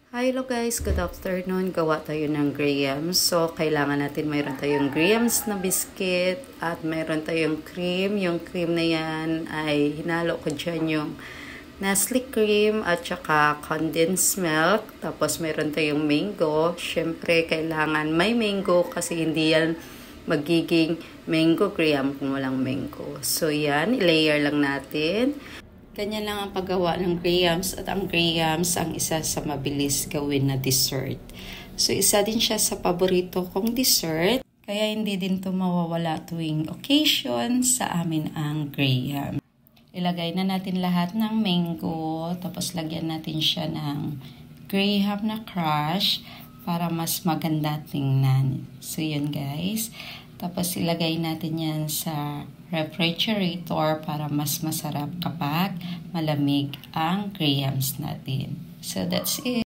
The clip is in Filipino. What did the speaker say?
Hi, hello guys. Good afternoon. Gawa tayo ng grahams. So, kailangan natin mayroon tayong grahams na biscuit at mayroon tayong cream. Yung cream na yan ay hinalo ko dyan yung Nestle cream at saka condensed milk. Tapos, mayroon tayong mango. Siyempre, kailangan may mango kasi hindi yan magiging mango graham kung walang mango. So, yan. I-layer lang natin. Ganyan lang ang paggawa ng grahams at ang grahams ang isa sa mabilis gawin na dessert. So isa din siya sa paborito kong dessert kaya hindi din to mawawala tuwing occasion sa amin ang graham. Ilagay na natin lahat ng mango tapos lagyan natin siya ng graham na crush para mas maganda tingnan. So yun guys. Tapos ilagay natin yan sa refrigerator para mas masarap kapag malamig ang grahams natin. So that's it.